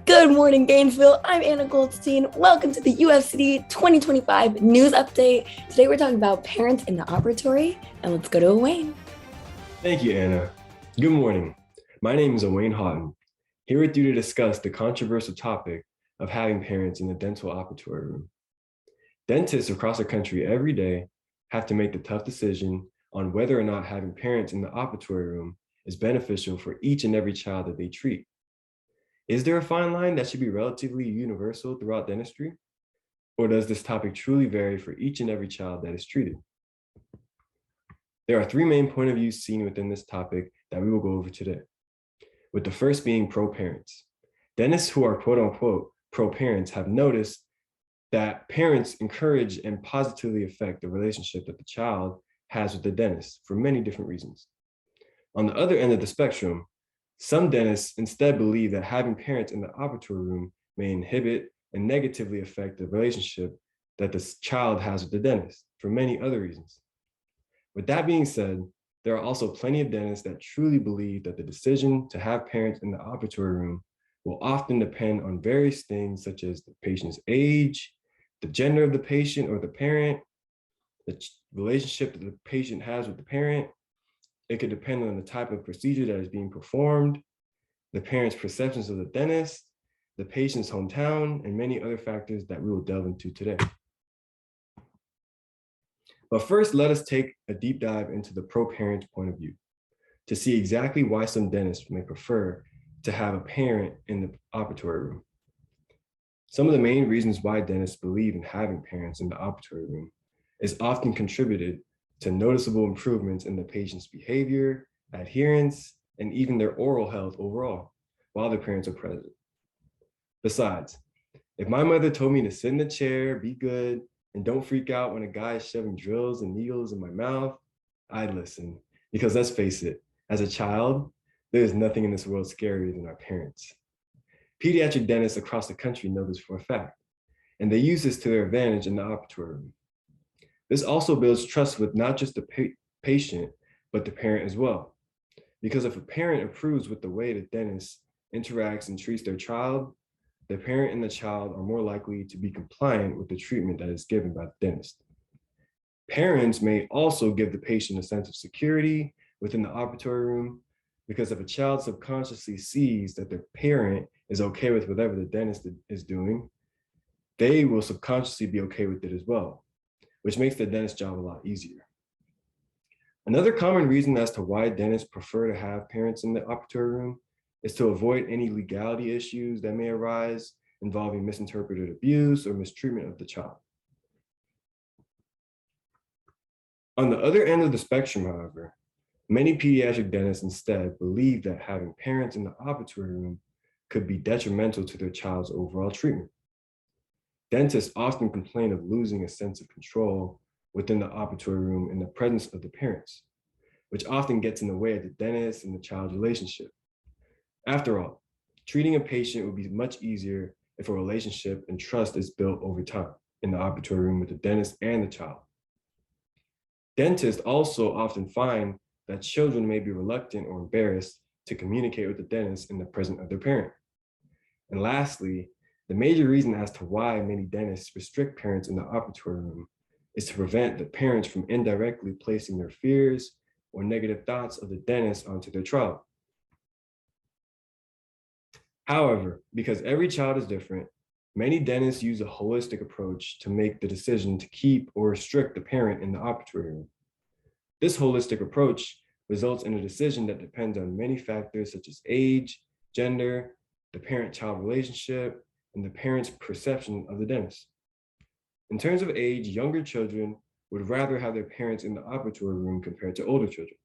Good morning, Gainesville. I'm Anna Goldstein. Welcome to the UFCD 2025 news update. Today we're talking about parents in the operatory, and let's go to Wayne. Thank you, Anna. Good morning. My name is Wayne Houghton, here with you to discuss the controversial topic of having parents in the dental operatory room. Dentists across the country every day have to make the tough decision on whether or not having parents in the operatory room is beneficial for each and every child that they treat. Is there a fine line that should be relatively universal throughout dentistry? Or does this topic truly vary for each and every child that is treated? There are three main point of views seen within this topic that we will go over today, with the first being pro-parents. Dentists who are quote unquote pro-parents have noticed that parents encourage and positively affect the relationship that the child has with the dentist for many different reasons. On the other end of the spectrum, some dentists instead believe that having parents in the operatory room may inhibit and negatively affect the relationship that the child has with the dentist for many other reasons. With that being said, there are also plenty of dentists that truly believe that the decision to have parents in the operatory room will often depend on various things such as the patient's age, the gender of the patient or the parent, the relationship that the patient has with the parent. It could depend on the type of procedure that is being performed, the parent's perceptions of the dentist, the patient's hometown, and many other factors that we will delve into today. But first, let us take a deep dive into the pro-parent point of view to see exactly why some dentists may prefer to have a parent in the operatory room. Some of the main reasons why dentists believe in having parents in the operatory room is often contributed to noticeable improvements in the patient's behavior, adherence, and even their oral health overall, while the parents are present. Besides, if my mother told me to sit in the chair, be good, and don't freak out when a guy is shoving drills and needles in my mouth, I'd listen. Because let's face it, as a child, there's nothing in this world scarier than our parents. Pediatric dentists across the country know this for a fact, and they use this to their advantage in the operatory room. This also builds trust with not just the patient, but the parent as well. Because if a parent approves with the way the dentist interacts and treats their child, the parent and the child are more likely to be compliant with the treatment that is given by the dentist. Parents may also give the patient a sense of security within the operatory room, because if a child subconsciously sees that their parent is okay with whatever the dentist is doing, they will subconsciously be okay with it as well, which makes the dentist's job a lot easier. Another common reason as to why dentists prefer to have parents in the operatory room is to avoid any legality issues that may arise involving misinterpreted abuse or mistreatment of the child. On the other end of the spectrum, however, many pediatric dentists instead believe that having parents in the operatory room could be detrimental to their child's overall treatment. Dentists often complain of losing a sense of control within the operatory room in the presence of the parents, which often gets in the way of the dentist and the child's relationship. After all, treating a patient would be much easier if a relationship and trust is built over time in the operatory room with the dentist and the child. Dentists also often find that children may be reluctant or embarrassed to communicate with the dentist in the presence of their parent. And lastly, the major reason as to why many dentists restrict parents in the operatory room is to prevent the parents from indirectly placing their fears or negative thoughts of the dentist onto their child. However, because every child is different, many dentists use a holistic approach to make the decision to keep or restrict the parent in the operatory room. This holistic approach results in a decision that depends on many factors such as age, gender, the parent-child relationship, and the parent's perception of the dentist. In terms of age, younger children would rather have their parents in the operatory room compared to older children.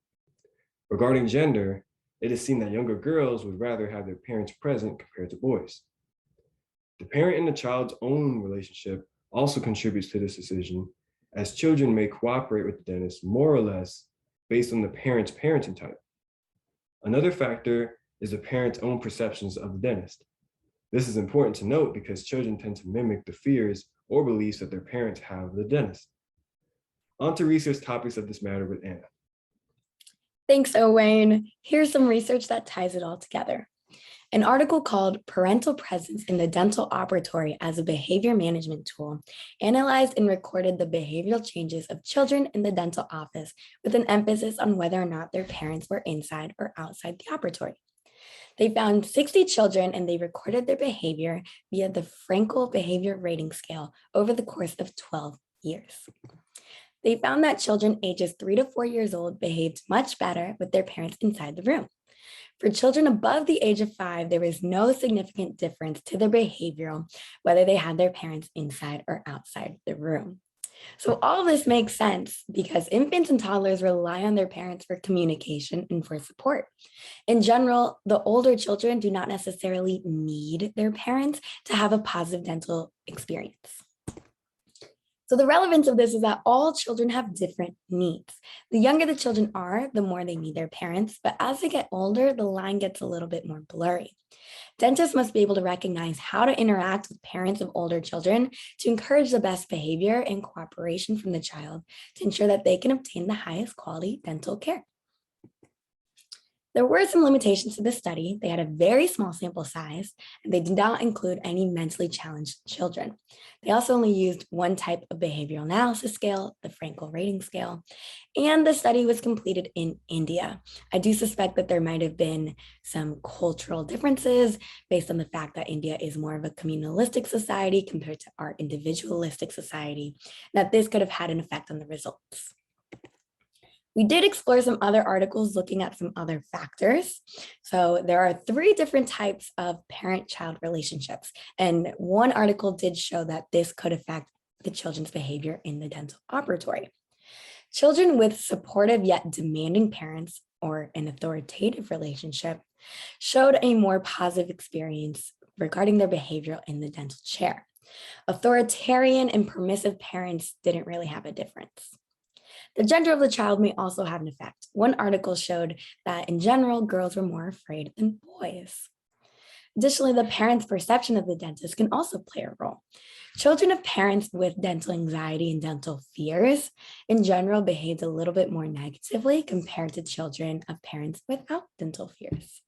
Regarding gender, it is seen that younger girls would rather have their parents present compared to boys. The parent and the child's own relationship also contributes to this decision, as children may cooperate with the dentist more or less based on the parent's parenting type. Another factor is the parent's own perceptions of the dentist. This is important to note because children tend to mimic the fears or beliefs that their parents have of the dentist. On to research topics of this matter with Anna. Thanks, Owain. Here's some research that ties it all together. An article called Parental Presence in the Dental Operatory as a Behavior Management Tool analyzed and recorded the behavioral changes of children in the dental office with an emphasis on whether or not their parents were inside or outside the operatory. They found 60 children and they recorded their behavior via the Frankel Behavior Rating Scale over the course of 12 years. They found that children ages 3 to 4 years old behaved much better with their parents inside the room. For children above the age of 5, there was no significant difference to their behavioral, whether they had their parents inside or outside the room. So all this makes sense because infants and toddlers rely on their parents for communication and for support. In general, the older children do not necessarily need their parents to have a positive dental experience. So the relevance of this is that all children have different needs. The younger the children are, the more they need their parents, but as they get older, the line gets a little bit more blurry. Dentists must be able to recognize how to interact with parents of older children to encourage the best behavior and cooperation from the child to ensure that they can obtain the highest quality dental care. There were some limitations to this study. They had a very small sample size, and they did not include any mentally challenged children. They also only used one type of behavioral analysis scale, the Frankel Rating Scale, and the study was completed in India. I do suspect that there might have been some cultural differences based on the fact that India is more of a communalistic society compared to our individualistic society, that this could have had an effect on the results. We did explore some other articles looking at some other factors. So there are 3 different types of parent-child relationships. And one article did show that this could affect the children's behavior in the dental operatory. Children with supportive yet demanding parents or an authoritative relationship showed a more positive experience regarding their behavior in the dental chair. Authoritarian and permissive parents didn't really have a difference. The gender of the child may also have an effect. One article showed that in general, girls were more afraid than boys. Additionally, the parent's perception of the dentist can also play a role. Children of parents with dental anxiety and dental fears in general behaved a little bit more negatively compared to children of parents without dental fears.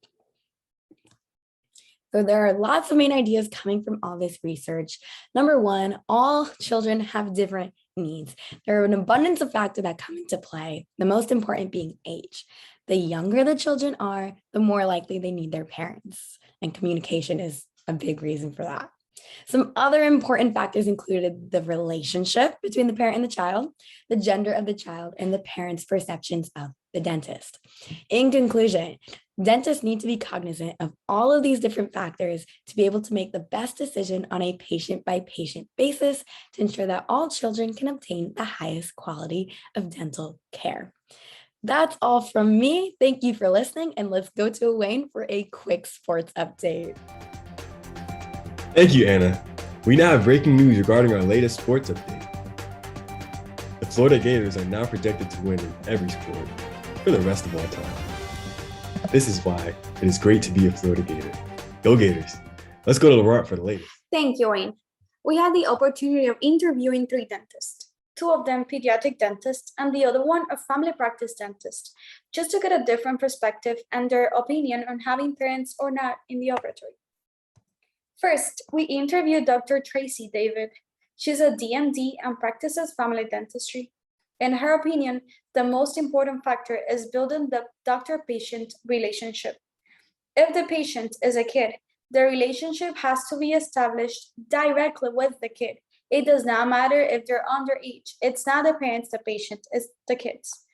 So there are lots of main ideas coming from all this research. Number one, all children have different needs. There are an abundance of factors that come into play, the most important being age. The younger the children are, the more likely they need their parents, and communication is a big reason for that. Some other important factors included the relationship between the parent and the child, the gender of the child, and the parent's perceptions of the dentist. In conclusion, dentists need to be cognizant of all of these different factors to be able to make the best decision on a patient-by-patient basis to ensure that all children can obtain the highest quality of dental care. That's all from me. Thank you for listening, and let's go to Wayne for a quick sports update. Thank you, Anna. We now have breaking news regarding our latest sports update. The Florida Gators are now projected to win in every sport for the rest of our time. This is why it is great to be a Florida Gator. Go Gators. Let's go to Laurent for the latest. Thank you, Wayne. We had the opportunity of interviewing 3 dentists, 2 of them pediatric dentists and the other one a family practice dentist, just to get a different perspective and their opinion on having parents or not in the operatory. First, we interviewed Dr. Tracy David. She's a DMD and practices family dentistry. In her opinion, the most important factor is building the doctor-patient relationship. If the patient is a kid, the relationship has to be established directly with the kid. It does not matter if they're underage. It's not the parents, the patient, it's the kids.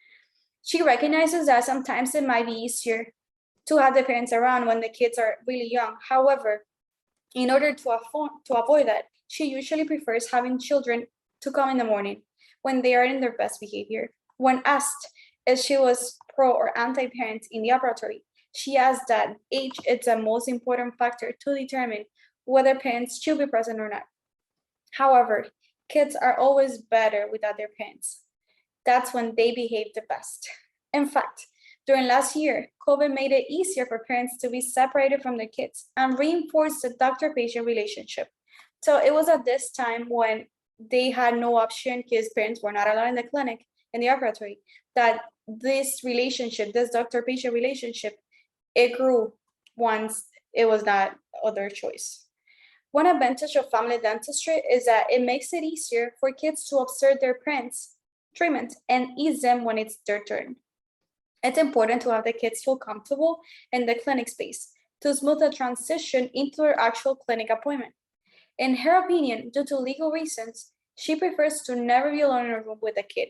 She recognizes that sometimes it might be easier to have the parents around when the kids are really young. However, in order to avoid that, she usually prefers having children to come in the morning when they are in their best behavior. When asked if she was pro or anti-parent in the operatory, she asked that age is the most important factor to determine whether parents should be present or not. However, kids are always better without their parents. That's when they behave the best. In fact, during last year, COVID made it easier for parents to be separated from their kids and reinforced the doctor-patient relationship. So it was at this time when they had no option because parents were not allowed in the clinic, in the operatory, that this relationship, this doctor-patient relationship, it grew once it was not other choice. One advantage of family dentistry is that it makes it easier for kids to observe their parents' treatment and ease them when it's their turn. It's important to have the kids feel comfortable in the clinic space to smooth the transition into their actual clinic appointment. In her opinion, due to legal reasons, she prefers to never be alone in a room with a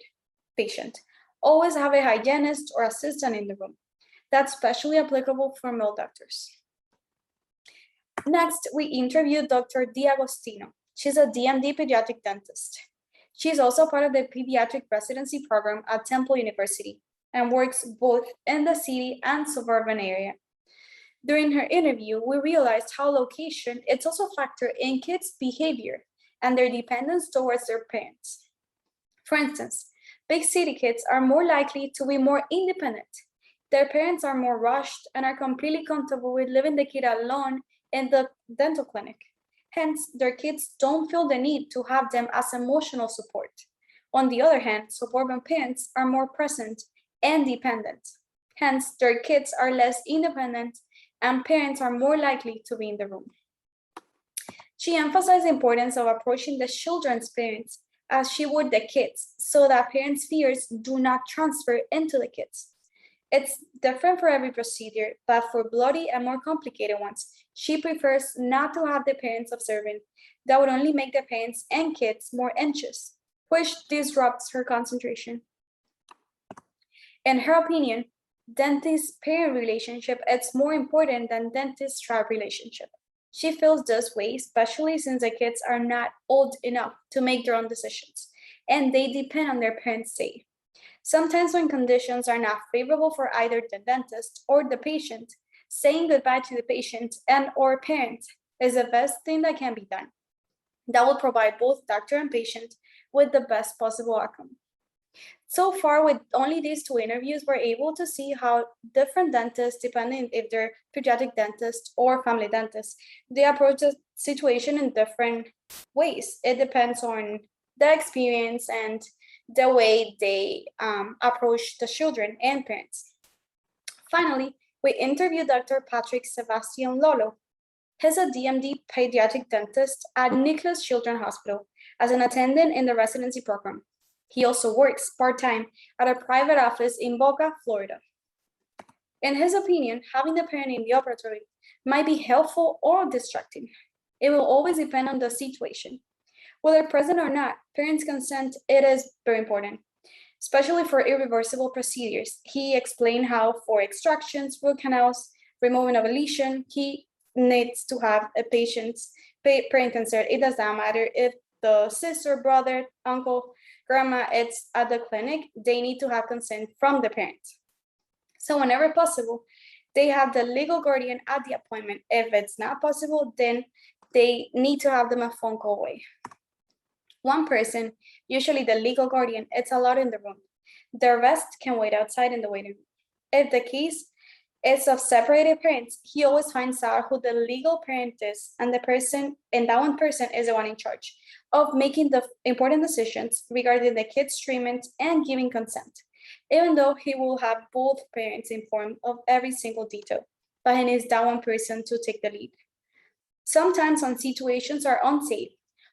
patient. Always have a hygienist or assistant in the room. That's especially applicable for male doctors. Next, we interviewed Dr. D'Agostino. She's a DMD pediatric dentist. She's also part of the pediatric residency program at Temple University and works both in the city and suburban area. During her interview, we realized how location is also a factor in kids' behavior and their dependence towards their parents. For instance, big city kids are more likely to be more independent. Their parents are more rushed and are completely comfortable with leaving the kid alone in the dental clinic. Hence, their kids don't feel the need to have them as emotional support. On the other hand, suburban parents are more present and dependent. Hence, their kids are less independent and parents are more likely to be in the room. She emphasized the importance of approaching the children's parents as she would the kids, so that parents' fears do not transfer into the kids. It's different for every procedure, but for bloody and more complicated ones, she prefers not to have the parents observing. That would only make the parents and kids more anxious, which disrupts her concentration. In her opinion, dentist-parent relationship is more important than dentist-child relationship. She feels this way, especially since the kids are not old enough to make their own decisions, and they depend on their parents' say. Sometimes when conditions are not favorable for either the dentist or the patient, saying goodbye to the patient and or parent is the best thing that can be done. That will provide both doctor and patient with the best possible outcome. So far, with only these two interviews, we're able to see how different dentists, depending if they're pediatric dentists or family dentists, they approach the situation in different ways. It depends on their experience and the way they approach the children and parents. Finally, we interviewed Dr. Patrick Sebastian Lolo. He's a DMD pediatric dentist at Nicholas Children's Hospital as an attendant in the residency program. He also works part-time at a private office in Boca, Florida. In his opinion, having the parent in the operatory might be helpful or distracting. It will always depend on the situation. Whether present or not, parents' consent, it is very important, especially for irreversible procedures. He explained how for extractions, root canals, removing of a lesion, he needs to have a patient's parent consent. It does not matter if the sister, brother, uncle, grandma, it's at the clinic, they need to have consent from the parents. So whenever possible, they have the legal guardian at the appointment. If it's not possible, then they need to have them a phone call away. One person, usually the legal guardian, it's allowed in the room. The rest can wait outside in the waiting room. If the case is of separated parents, he always finds out who the legal parent is, and that one person is the one in charge of making the important decisions regarding the kid's treatment and giving consent, even though he will have both parents informed of every single detail, but he needs that one person to take the lead. Sometimes when situations are unsafe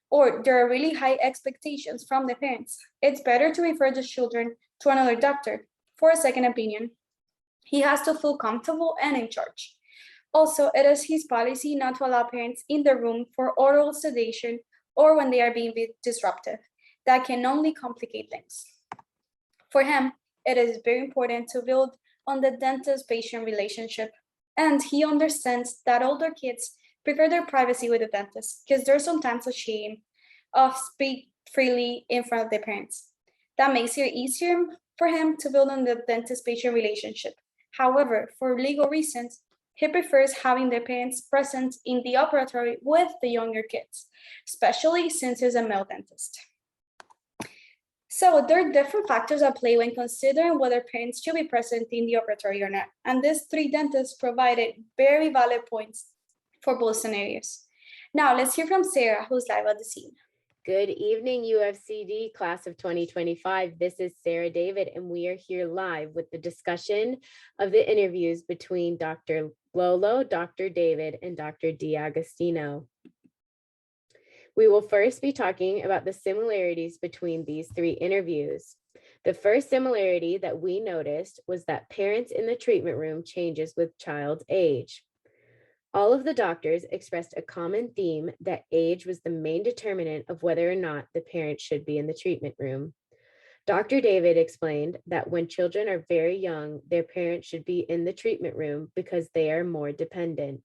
or there are really high expectations from the parents, it's better to refer the children to another doctor for a second opinion. He has to feel comfortable and in charge. Also, it is his policy not to allow parents in the room for oral sedation or when they are being disruptive. That can only complicate things. For him, it is very important to build on the dentist-patient relationship, and he understands that older kids prefer their privacy with the dentist because there's sometimes a shame of speak freely in front of their parents. That makes it easier for him to build on the dentist-patient relationship. However, for legal reasons, he prefers having their parents present in the operatory with the younger kids, especially since he's a male dentist. So there are different factors at play when considering whether parents should be present in the operatory or not. And these three dentists provided very valid points for both scenarios. Now let's hear from Sarah, who's live at the scene. Good evening, UFCD class of 2025. This is Sarah David, and we are here live with the discussion of the interviews between Dr. Lolo, Dr. David, and Dr. D'Agostino. We will first be talking about the similarities between these three interviews. The first similarity that we noticed was that parents in the treatment room changes with child's age. All of the doctors expressed a common theme that age was the main determinant of whether or not the parent should be in the treatment room. Dr. David explained that when children are very young, their parents should be in the treatment room because they are more dependent.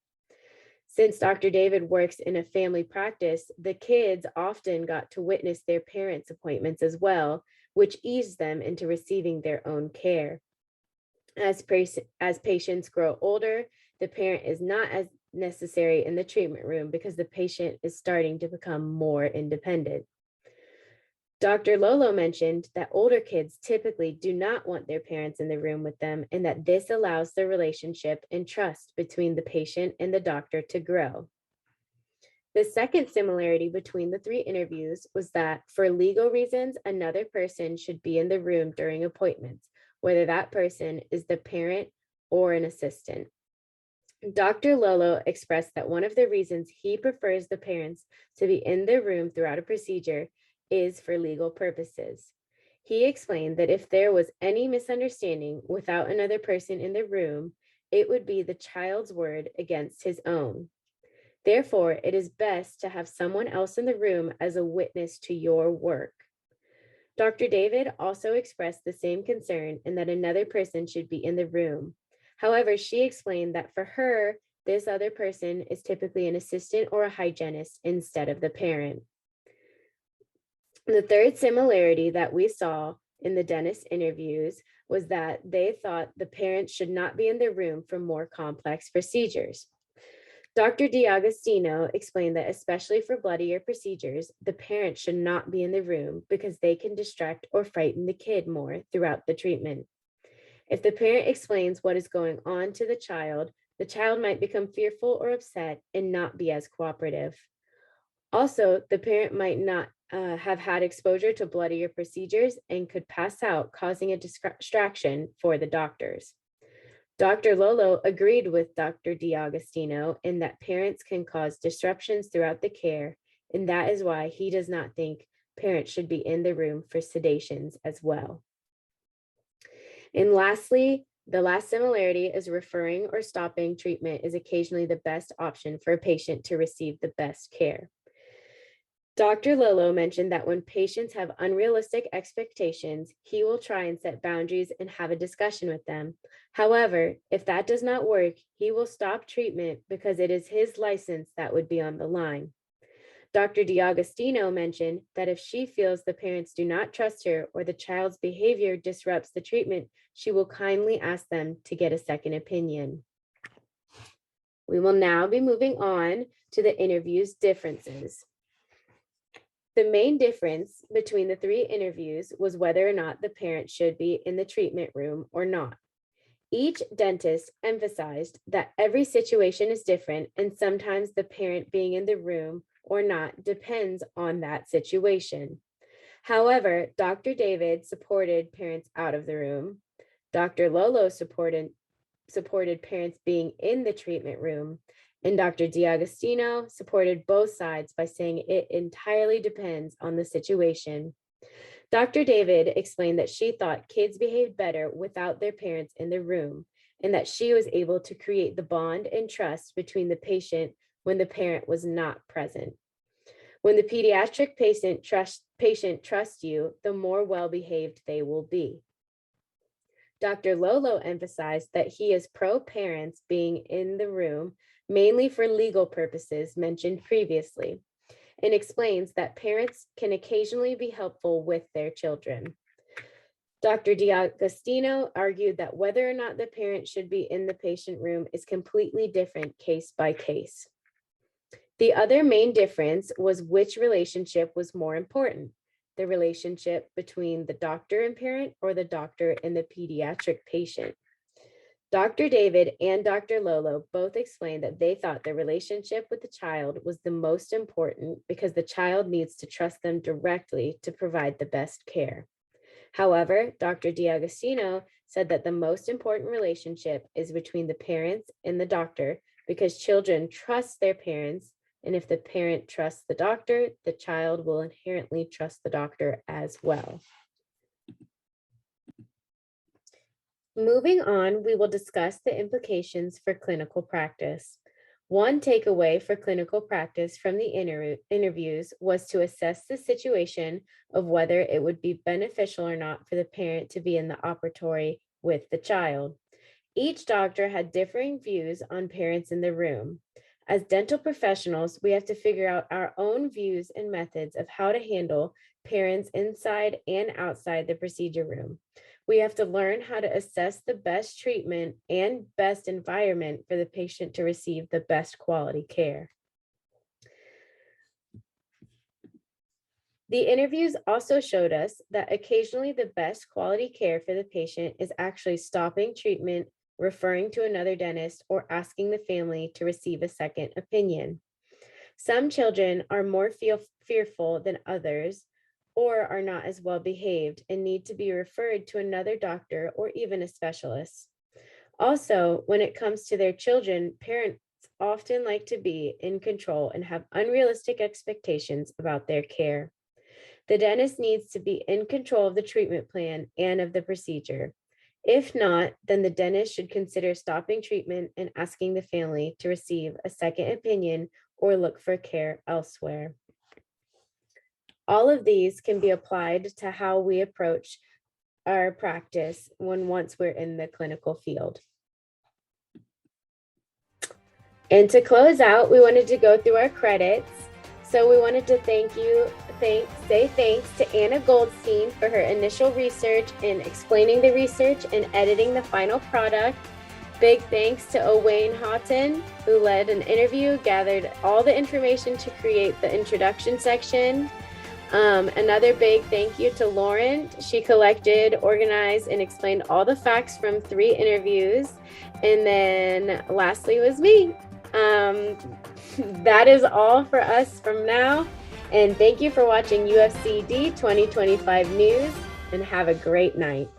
Since Dr. David works in a family practice, the kids often got to witness their parents' appointments as well, which eased them into receiving their own care. As patients grow older, the parent is not as necessary in the treatment room because the patient is starting to become more independent. Dr. Lolo mentioned that older kids typically do not want their parents in the room with them, and that this allows the relationship and trust between the patient and the doctor to grow. The second similarity between the three interviews was that for legal reasons, another person should be in the room during appointments, whether that person is the parent or an assistant. Dr. Lolo expressed that one of the reasons he prefers the parents to be in the room throughout a procedure is for legal purposes. He explained that if there was any misunderstanding without another person in the room, it would be the child's word against his own. Therefore, it is best to have someone else in the room as a witness to your work. Dr. David also expressed the same concern in that another person should be in the room. However, she explained that for her, this other person is typically an assistant or a hygienist instead of the parent. The third similarity that we saw in the dentist interviews was that they thought the parents should not be in the room for more complex procedures. Dr. D'Agostino explained that especially for bloodier procedures, the parents should not be in the room because they can distract or frighten the kid more throughout the treatment. If the parent explains what is going on to the child might become fearful or upset and not be as cooperative. Also, the parent might not have had exposure to bloodier procedures and could pass out, causing a distraction for the doctors. Dr. Lolo agreed with Dr. D'Agostino in that parents can cause disruptions throughout the care, and that is why he does not think parents should be in the room for sedations as well. And lastly, the last similarity is referring or stopping treatment is occasionally the best option for a patient to receive the best care. Dr. Lolo mentioned that when patients have unrealistic expectations, he will try and set boundaries and have a discussion with them. However, if that does not work, he will stop treatment because it is his license that would be on the line. Dr. D'Agostino mentioned that if she feels the parents do not trust her or the child's behavior disrupts the treatment, she will kindly ask them to get a second opinion. We will now be moving on to the interview's differences. The main difference between the three interviews was whether or not the parent should be in the treatment room or not. Each dentist emphasized that every situation is different, and sometimes the parent being in the room or not depends on that situation. However, Dr. David supported parents out of the room. Dr. Lolo supported parents being in the treatment room, and Dr. D'Agostino supported both sides by saying it entirely depends on the situation. Dr. David explained that she thought kids behaved better without their parents in the room, and that she was able to create the bond and trust between the patient when the parent was not present. When the pediatric patient trusts you, the more well-behaved they will be. Dr. Lolo emphasized that he is pro-parents being in the room, mainly for legal purposes mentioned previously, and explains that parents can occasionally be helpful with their children. Dr. D'Agostino argued that whether or not the parent should be in the patient room is completely different case by case. The other main difference was which relationship was more important, the relationship between the doctor and parent or the doctor and the pediatric patient. Dr. David and Dr. Lolo both explained that they thought the relationship with the child was the most important because the child needs to trust them directly to provide the best care. However, Dr. D'Agostino said that the most important relationship is between the parents and the doctor because children trust their parents, and if the parent trusts the doctor, the child will inherently trust the doctor as well. Moving on, we will discuss the implications for clinical practice. One takeaway for clinical practice from the interviews was to assess the situation of whether it would be beneficial or not for the parent to be in the operatory with the child. Each doctor had differing views on parents in the room. As dental professionals, we have to figure out our own views and methods of how to handle parents inside and outside the procedure room. We have to learn how to assess the best treatment and best environment for the patient to receive the best quality care. The interviews also showed us that occasionally the best quality care for the patient is actually stopping treatment, referring to another dentist, or asking the family to receive a second opinion. Some children are more fearful than others, or are not as well behaved and need to be referred to another doctor or even a specialist. Also, when it comes to their children, parents often like to be in control and have unrealistic expectations about their care. The dentist needs to be in control of the treatment plan and of the procedure. If not, then the dentist should consider stopping treatment and asking the family to receive a second opinion or look for care elsewhere. All of these can be applied to how we approach our practice once we're in the clinical field. And to close out, we wanted to go through our credits. So we wanted to say thanks to Anna Goldstein for her initial research and explaining the research and editing the final product. Big thanks to Owain Houghton, who led an interview, gathered all the information to create the introduction section. Another big thank you to Lauren. She collected, organized, and explained all the facts from 3 interviews. And then lastly was me. That is all for us from now. And thank you for watching UFCD 2025 News, and have a great night.